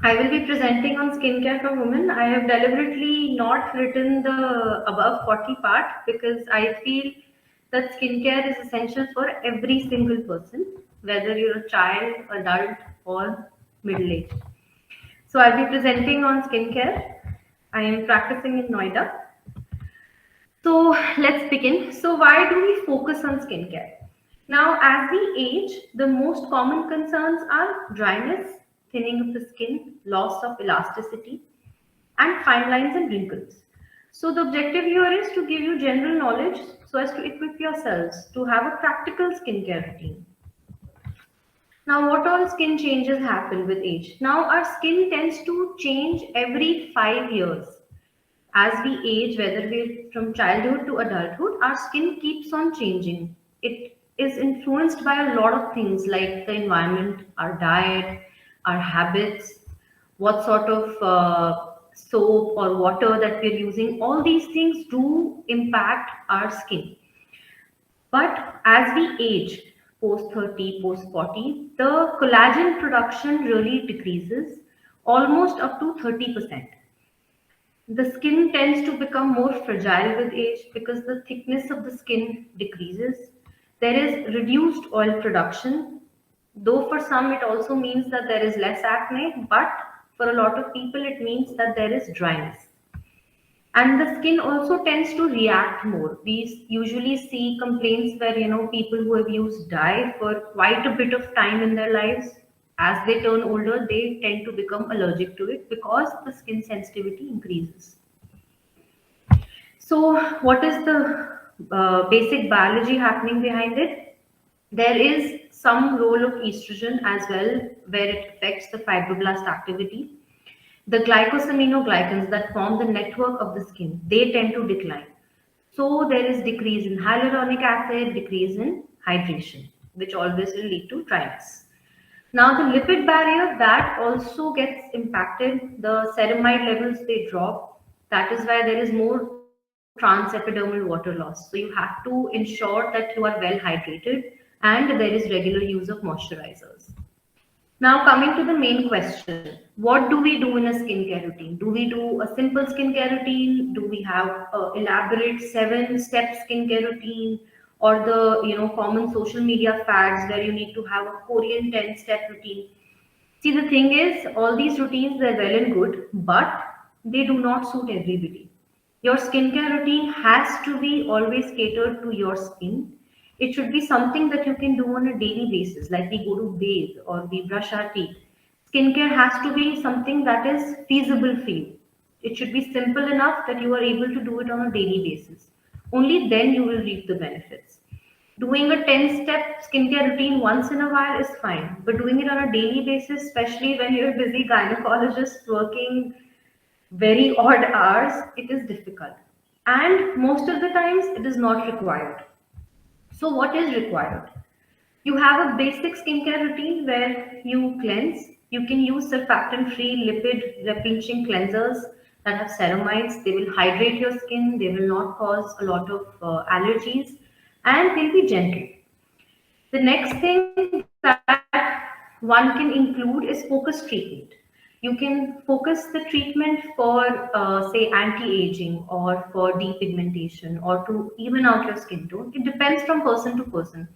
I will be presenting on skincare for women. I have deliberately not written the above 40 part because I feel that skincare is essential for every single person, whether you're a child, adult, or middle aged. So I'll be presenting on skincare. I am practicing in Noida. So let's begin. So why do we focus on skincare? Now, as we age, the most common concerns are dryness, thinning of the skin, loss of elasticity, and fine lines and wrinkles. So the objective here is to give you general knowledge so as to equip yourselves to have a practical skincare routine. Now, what all skin changes happen with age? Now, our skin tends to change every 5 years. As we age, whether we're from childhood to adulthood, our skin keeps on changing. It is influenced by a lot of things like the environment, our diet, our habits, what sort of soap or water that we're using. All these things do impact our skin. But as we age, post 30, post 40, the collagen production really decreases almost up to 30%. The skin tends to become more fragile with age because the thickness of the skin decreases. There is reduced oil production, though for some it also means that there is less acne, but for a lot of people it means that there is dryness. And the skin also tends to react more. We usually see complaints where people who have used dye for quite a bit of time in their lives, as they turn older, they tend to become allergic to it because the skin sensitivity increases. So, what is the basic biology happening behind it? There is some role of estrogen as well, where it affects the fibroblast activity. The glycosaminoglycans that form the network of the skin, they tend to decline. So there is decrease in hyaluronic acid, decrease in hydration, which always will lead to dryness. Now the lipid barrier that also gets impacted. The ceramide levels they drop. That is why there is more transepidermal water loss. So you have to ensure that you are well hydrated and there is regular use of moisturizers. Now, coming to the main question, what do we do in a skincare routine? Do we do a simple skincare routine? Do we have a elaborate 7-step skincare routine, or the common social media fads where you need to have a Korean 10-step routine? See, the thing is, all these routines they're well and good, but they do not suit everybody. Your skincare routine has to be always catered to your skin. It should be something that you can do on a daily basis, like we go to bathe or we brush our teeth. Skincare has to be something that is feasible for you. It should be simple enough that you are able to do it on a daily basis. Only then you will reap the benefits. Doing a 10-step skincare routine once in a while is fine, but doing it on a daily basis, especially when you're a busy gynecologist working very odd hours, it is difficult. And most of the times, it is not required. So, what is required? You have a basic skincare routine where you cleanse. You can use surfactant free lipid replenishing cleansers that have ceramides. They will hydrate your skin, they will not cause a lot of allergies, and they'll be gentle. The next thing that one can include is focus treatment. You can focus the treatment for, say, anti-aging or for depigmentation or to even out your skin tone. It depends from person to person.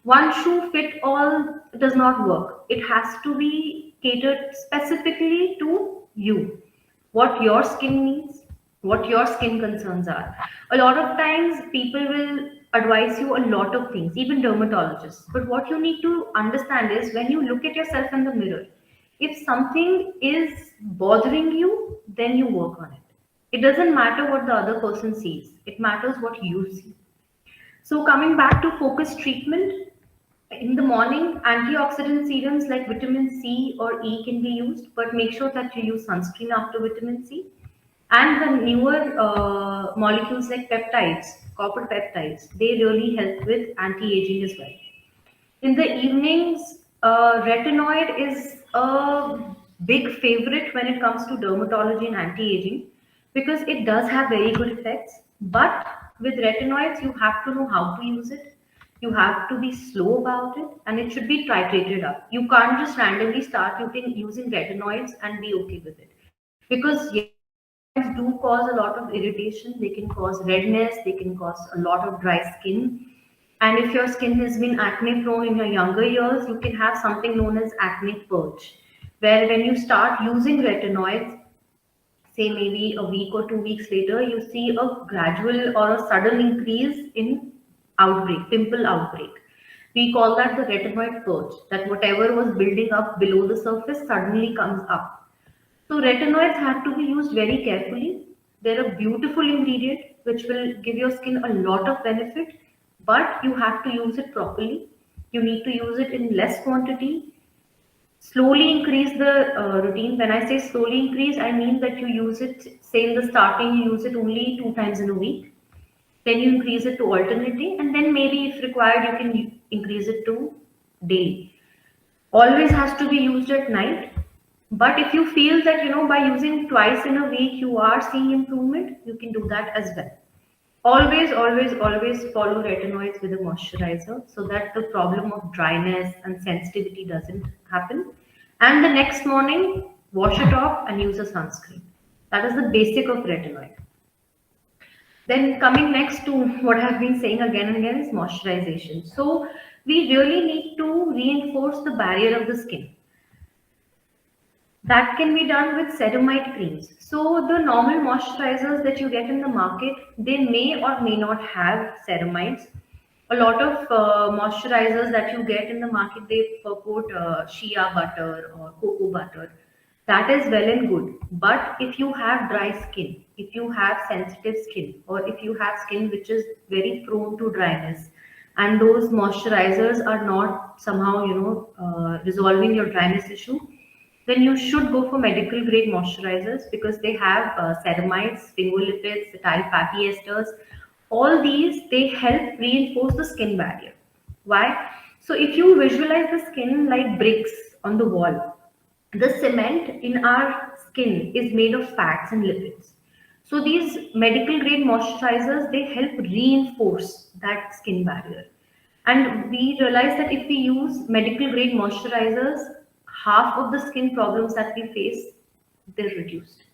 One shoe fit all does not work. It has to be catered specifically to you, what your skin needs, what your skin concerns are. A lot of times, people will advise you a lot of things, even dermatologists. But what you need to understand is when you look at yourself in the mirror, if something is bothering you, then you work on it. It doesn't matter what the other person sees, it matters what you see. So, coming back to focus treatment, in the morning, antioxidant serums like vitamin C or E can be used, but make sure that you use sunscreen after vitamin C. And the newer molecules like peptides, copper peptides, they really help with anti-aging as well. In the evenings, retinoid is a big favorite when it comes to dermatology and anti-aging because it does have very good effects. But with retinoids, you have to know how to use it. You have to be slow about it, and it should be titrated up. You can't just randomly start using retinoids and be okay with it. Because yes, retinoids do cause a lot of irritation, they can cause redness, they can cause a lot of dry skin. And if your skin has been acne prone in your younger years, you can have something known as acne purge, where when you start using retinoids, say maybe a week or 2 weeks later, you see a gradual or a sudden increase in outbreak, pimple outbreak. We call that the retinoid purge, that whatever was building up below the surface suddenly comes up. So retinoids have to be used very carefully. They're a beautiful ingredient which will give your skin a lot of benefit, but you have to use it properly. You need to use it in less quantity. Slowly increase the routine. When I say slowly increase, I mean that you use it, say in the starting you use it only 2 times in a week, then you increase it to alternate day, and then maybe if required you can increase it to daily. Always has to be used at night. But if you feel that by using twice in a week you are seeing improvement, you can do that as well. Always, always, always follow retinoids with a moisturizer so that the problem of dryness and sensitivity doesn't happen. And the next morning, wash it off and use a sunscreen. That is the basic of retinoid. Then coming next to what I've been saying again and again is moisturization. So we really need to reinforce the barrier of the skin. That can be done with ceramide creams. So the normal moisturizers that you get in the market, they may or may not have ceramides. A lot of moisturizers that you get in the market, they purport shea butter or cocoa butter. That is well and good. But if you have dry skin, if you have sensitive skin, or if you have skin which is very prone to dryness, and those moisturizers are not somehow, resolving your dryness issue, then you should go for medical grade moisturizers because they have ceramides, sphingolipids, ethyl fatty esters. All these they help reinforce the skin barrier. Why? So if you visualize the skin like bricks on the wall, the cement in our skin is made of fats and lipids. So these medical grade moisturizers they help reinforce that skin barrier. And we realize that if we use medical grade moisturizers, half of the skin problems that we face, they're reduced.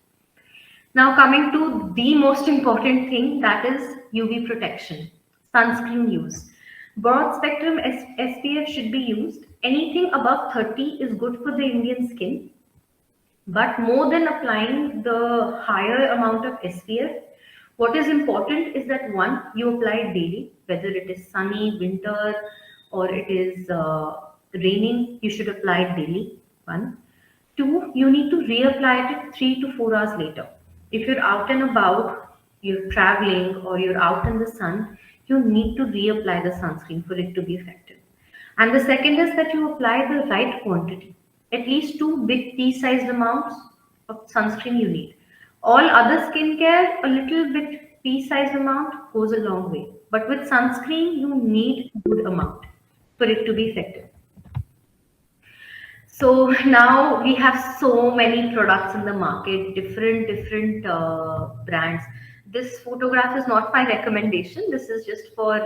Now coming to the most important thing, that is UV protection, sunscreen use. Broad spectrum SPF should be used. Anything above 30 is good for the Indian skin, but more than applying the higher amount of SPF, what is important is that one, you apply it daily, whether it is sunny, winter, or it is raining, you should apply it daily. One. Two, you need to reapply it 3 to 4 hours later. If you're out and about, you're traveling, or you're out in the sun, you need to reapply the sunscreen for it to be effective. And the second is that you apply the right quantity. At least two big pea-sized amounts of sunscreen you need. All other skincare, a little bit pea-sized amount goes a long way. But with sunscreen, you need good amount for it to be effective. So now we have so many products in the market, different brands. This photograph is not my recommendation. This is just for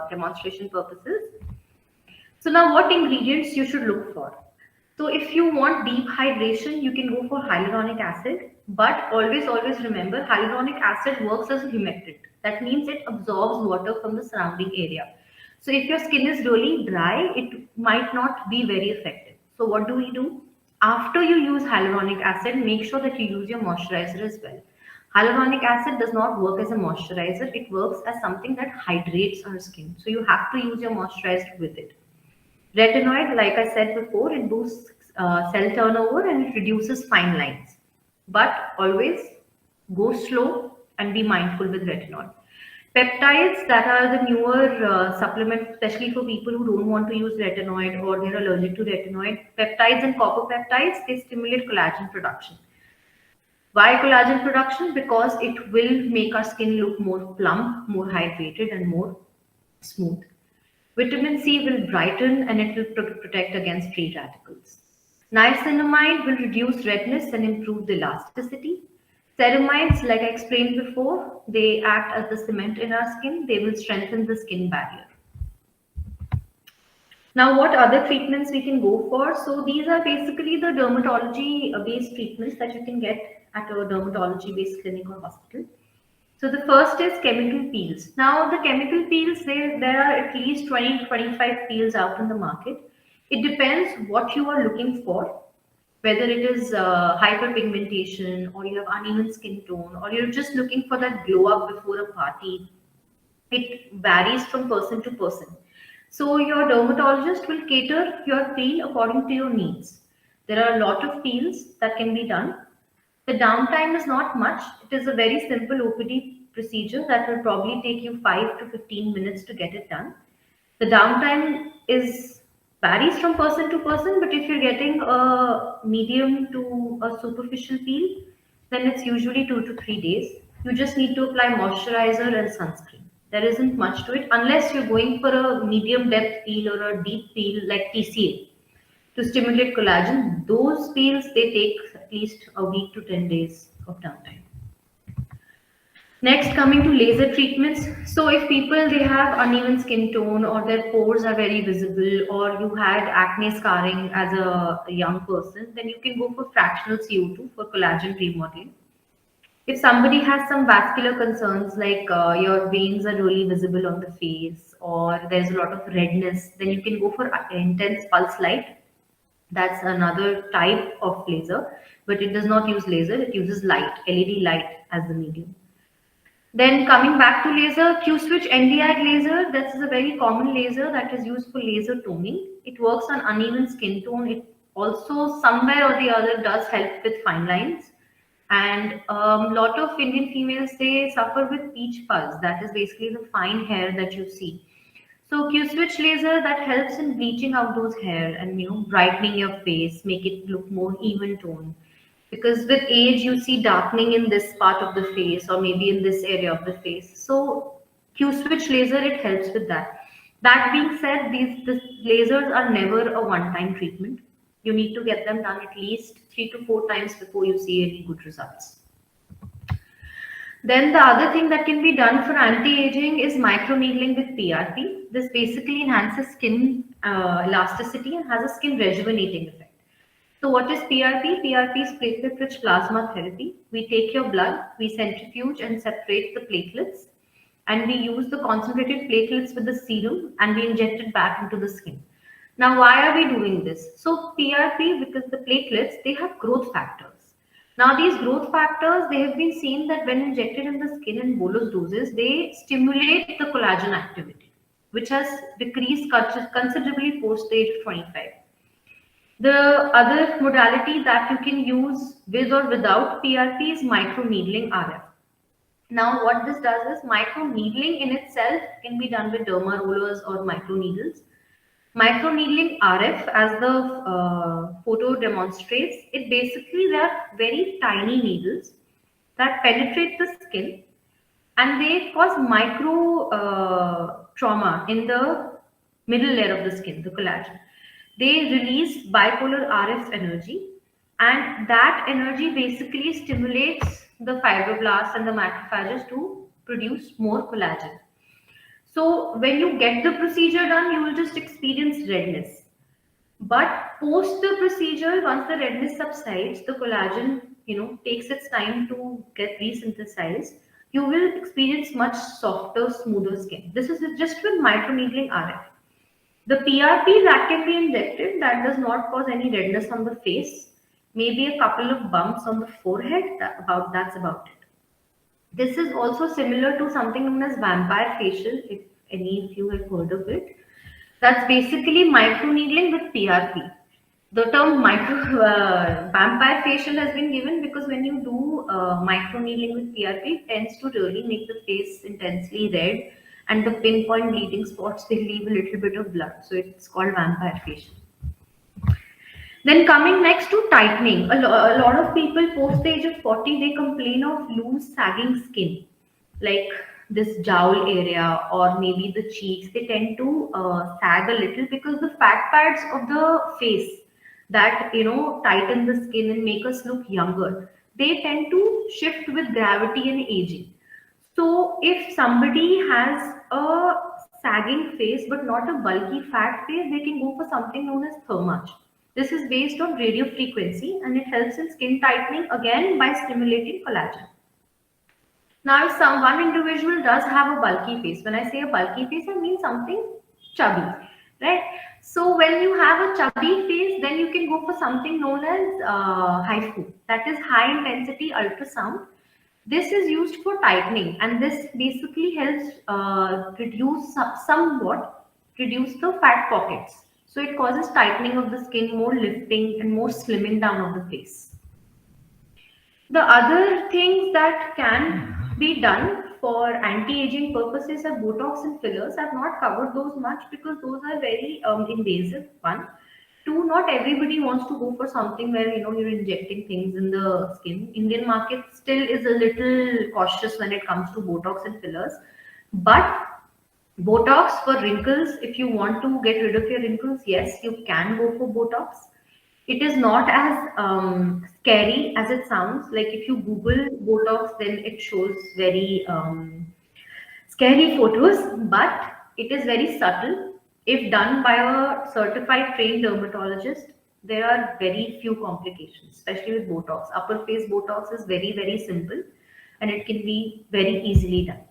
demonstration purposes. So now what ingredients you should look for? So if you want deep hydration, you can go for hyaluronic acid, but always remember hyaluronic acid works as a humectant. That means it absorbs water from the surrounding area. So if your skin is really dry, it might not be very effective. So what do we do? After you use hyaluronic acid, make sure that you use your moisturizer as well. Hyaluronic acid does not work as a moisturizer. It works as something that hydrates our skin. So you have to use your moisturizer with it. Retinoid, like I said before, it boosts cell turnover and it reduces fine lines. But always go slow and be mindful with retinol. Peptides, that are the newer supplements, especially for people who don't want to use retinoid or they're allergic to retinoid. Peptides and copper peptides, they stimulate collagen production. Why collagen production? Because it will make our skin look more plump, more hydrated, and more smooth. Vitamin C will brighten and it will protect against free radicals. Niacinamide will reduce redness and improve the elasticity. Ceramides, like I explained before, they act as the cement in our skin. They will strengthen the skin barrier. Now, what other treatments we can go for? So these are basically the dermatology based treatments that you can get at a dermatology based clinic or hospital. So the first is chemical peels. Now the chemical peels, there are at least 20 to 25 peels out in the market. It depends what you are looking for, whether it is hyperpigmentation or you have uneven skin tone or you're just looking for that glow up before a party. It varies from person to person. So your dermatologist will cater your peel according to your needs. There are a lot of peels that can be done. The downtime is not much. It is a very simple OPD procedure that will probably take you 5 to 15 minutes to get it done. The downtime is varies from person to person, but if you're getting a medium to a superficial peel, then it's usually 2 to 3 days. You just need to apply moisturizer and sunscreen. There isn't much to it unless you're going for a medium depth peel or a deep peel like TCA to stimulate collagen. Those peels they take at least a week to 10 days of downtime. Next, coming to laser treatments. So, if people they have uneven skin tone or their pores are very visible, or you had acne scarring as a young person, then you can go for fractional CO2 for collagen remodeling. If somebody has some vascular concerns like your veins are really visible on the face, or there's a lot of redness, then you can go for intense pulse light. That's another type of laser, but it does not use laser. It uses light, LED light as the medium. Then coming back to laser, Q-switch NDI laser, this is a very common laser that is used for laser toning. It works on uneven skin tone. It also somewhere or the other does help with fine lines. And a lot of Indian females, they suffer with peach fuzz. That is basically the fine hair that you see. So Q-switch laser that helps in bleaching out those hair and brightening your face, make it look more even tone. Because with age you see darkening in this part of the face or maybe in this area of the face. So Q-switch laser it helps with that. That being said, these lasers are never a one-time treatment. You need to get them done at least 3 to 4 times before you see any good results. Then the other thing that can be done for anti-aging is microneedling with PRP. This basically enhances skin elasticity and has a skin rejuvenating effect. So what is PRP? PRP is platelet-rich plasma therapy. We take your blood, we centrifuge and separate the platelets, and we use the concentrated platelets with the serum and we inject it back into the skin. Now, why are we doing this? So PRP, because the platelets, they have growth factors. Now, these growth factors, they have been seen that when injected in the skin in bolus doses, they stimulate the collagen activity, which has decreased considerably post the age of 25. The other modality that you can use with or without PRP is microneedling RF. Now, what this does is microneedling in itself can be done with derma rollers or microneedles. Microneedling RF, as the photo demonstrates, it basically they are very tiny needles that penetrate the skin and they cause micro trauma in the middle layer of the skin, the collagen. They release bipolar RF energy, and that energy basically stimulates the fibroblasts and the macrophages to produce more collagen. So when you get the procedure done, you will just experience redness. But post the procedure, once the redness subsides, the collagen, takes its time to get resynthesized. You will experience much softer, smoother skin. This is just with microneedling RF. The PRP that can be injected that does not cause any redness on the face, maybe a couple of bumps on the forehead. That's about it. This is also similar to something known as vampire facial, if any of you have heard of it. That's basically microneedling with PRP. The term micro vampire facial has been given because when you do microneedling with PRP, it tends to really make the face intensely red, and the pinpoint bleeding spots they leave a little bit of blood. So it's called vampire facial. Then coming next to tightening, a lot of people post the age of 40 they complain of loose sagging skin, like this jowl area or maybe the cheeks. They tend to sag a little because the fat pads of the face that tighten the skin and make us look younger. They tend to shift with gravity and aging. So if somebody has a sagging face but not a bulky fat face, they can go for something known as thermage. This is based on radio frequency and it helps in skin tightening again by stimulating collagen. Now, if one individual does have a bulky face, when I say a bulky face, I mean something chubby, right? So when you have a chubby face, then you can go for something known as HIFU, that is high intensity ultrasound. This is used for tightening, and this basically helps somewhat reduce the fat pockets. So it causes tightening of the skin, more lifting, and more slimming down of the face. The other things that can be done for anti-aging purposes are Botox and fillers. I've not covered those much because those are very invasive. One, two, not everybody wants to go for something where you're injecting things in the skin. Indian market still is a little cautious when it comes to Botox and fillers, but Botox for wrinkles, if you want to get rid of your wrinkles, yes, you can go for Botox. It is not as scary as it sounds. Like if you Google Botox, then it shows very scary photos, but it is very subtle. If done by a certified trained dermatologist, there are very few complications, especially with Botox. Upper face Botox is very, very simple and it can be very easily done.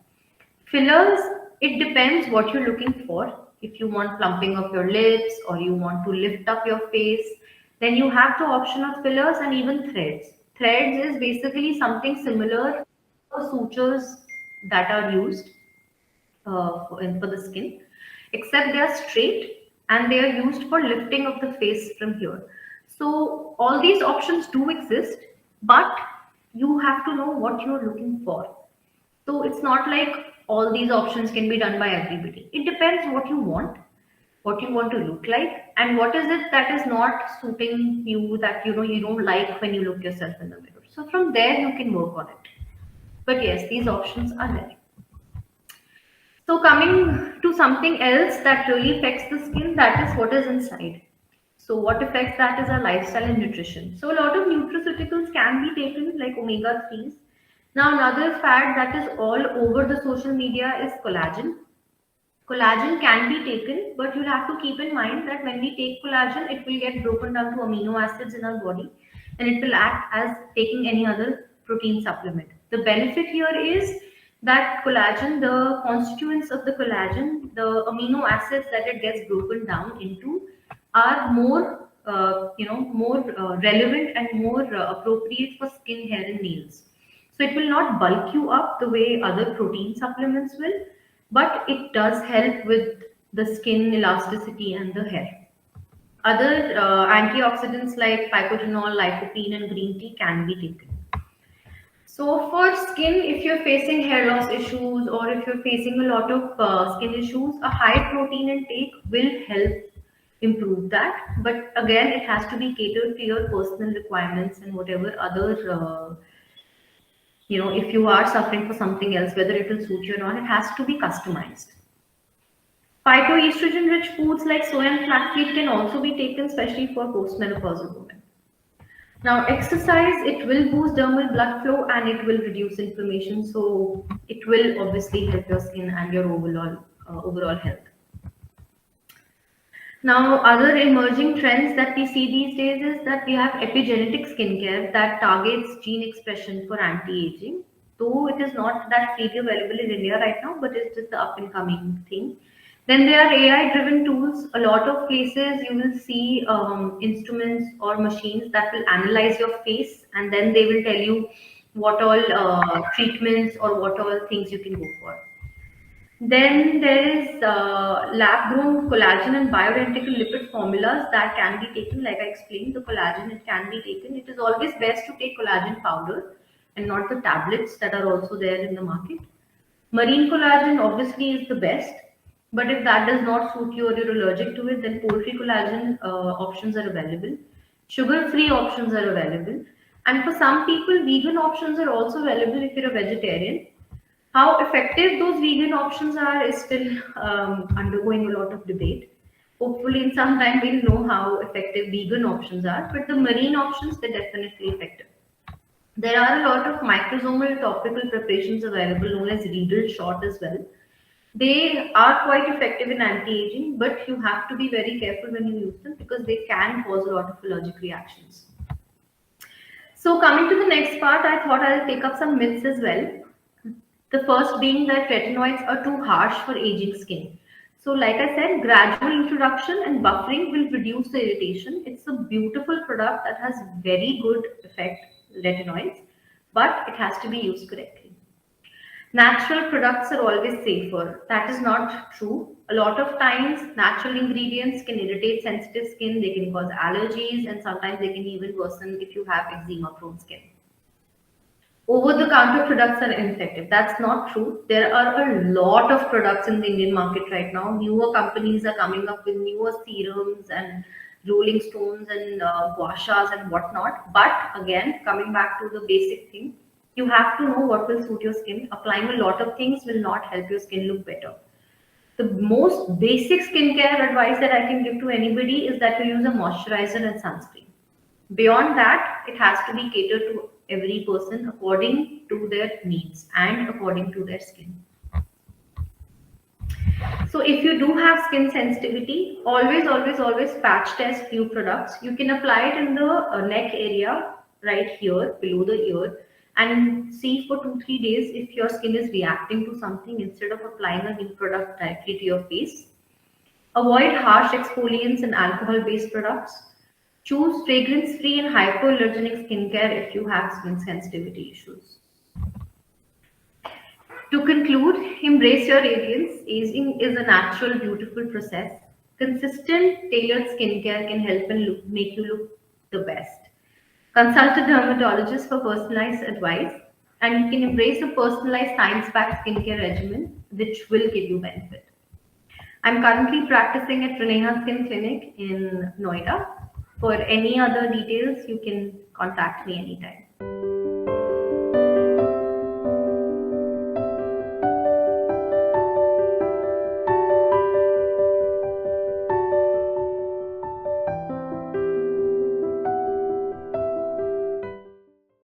Fillers, it depends what you're looking for. If you want plumping of your lips or you want to lift up your face, then you have the option of fillers and even threads. Threads is basically something similar to sutures that are used for the skin, except they are straight and they are used for lifting of the face from here. So all these options do exist, but you have to know what you're looking for. So it's not like all these options can be done by everybody. It depends what you want to look like, and what is it that is not suiting you, that you don't like when you look yourself in the mirror. So from there you can work on it. But yes, these options are there. So coming to something else that really affects the skin, that is what is inside. So what affects that is our lifestyle and nutrition. So a lot of nutraceuticals can be taken, like omega 3s. Now another fad that is all over the social media is collagen. Collagen can be taken, but you'll have to keep in mind that when we take collagen, it will get broken down to amino acids in our body and it will act as taking any other protein supplement. The benefit here is that collagen, the constituents of the collagen, the amino acids that it gets broken down into are more, relevant and more appropriate for skin, hair, and nails. So it will not bulk you up the way other protein supplements will, but it does help with the skin elasticity and the hair. Other antioxidants like phycogenol, lycopene, and green tea can be taken. So for skin, if you're facing hair loss issues or if you're facing a lot of skin issues, a high protein intake will help improve that. But again, it has to be catered to your personal requirements and whatever other, if you are suffering for something else, whether it will suit you or not, it has to be customized. Phytoestrogen rich foods like soy and flaxseed can also be taken, especially for postmenopausal women. Now, exercise, it will boost dermal blood flow and it will reduce inflammation. So it will obviously help your skin and your overall health. Now, other emerging trends that we see these days is that we have epigenetic skincare that targets gene expression for anti-aging. Though it is not that freely available in India right now, but it's just the up and coming thing. Then there are AI-driven tools. A lot of places you will see instruments or machines that will analyze your face, and then they will tell you what all treatments or what all things you can go for. Then there is lab-grown collagen and bioidentical lipid formulas that can be taken. Like I explained, the collagen, it can be taken. It is always best to take collagen powder and not the tablets that are also there in the market. Marine collagen obviously is the best, but if that does not suit you or you're allergic to it, then poultry collagen options are available. Sugar-free options are available. And for some people, vegan options are also available if you're a vegetarian. How effective those vegan options are is still undergoing a lot of debate. Hopefully, in some time, we'll know how effective vegan options are, but the marine options, they're definitely effective. There are a lot of microsomal topical preparations available, known as Riedel shot as well. They are quite effective in anti-aging, but you have to be very careful when you use them because they can cause a lot of allergic reactions. So coming to the next part, I thought I'll take up some myths as well. The first being that retinoids are too harsh for aging skin. So, like I said, gradual introduction and buffering will reduce the irritation. It's a beautiful product that has very good effect, retinoids, but it has to be used correctly. Natural products are always safer. That is not true. A lot of times, natural ingredients can irritate sensitive skin, they can cause allergies, and sometimes they can even worsen if you have eczema prone skin. Over the counter products are ineffective. That's not true. There are a lot of products in the Indian market right now. Newer companies are coming up with newer serums and rolling stones and gua shas and whatnot. But again, coming back to the basic thing, you have to know what will suit your skin. Applying a lot of things will not help your skin look better. The most basic skincare advice that I can give to anybody is that you use a moisturizer and sunscreen. Beyond that, it has to be catered to every person according to their needs and according to their skin. So if you do have skin sensitivity, always patch test few products. You can apply it in the neck area right here below the ear and see for 2 3 days if your skin is reacting to something instead of applying a new product directly to your face. Avoid harsh exfoliants and alcohol based products. Choose fragrance free and hypoallergenic skincare if you have skin sensitivity issues. To conclude, embrace your radiance. Aging is a natural, beautiful process. Consistent, tailored skincare can help and make you look the best. Consult a dermatologist for personalized advice, and you can embrace a personalized science backed skincare regimen which will give you benefit. I'm currently practicing at Reneha Skin Clinic in Noida. For any other details, you can contact me anytime.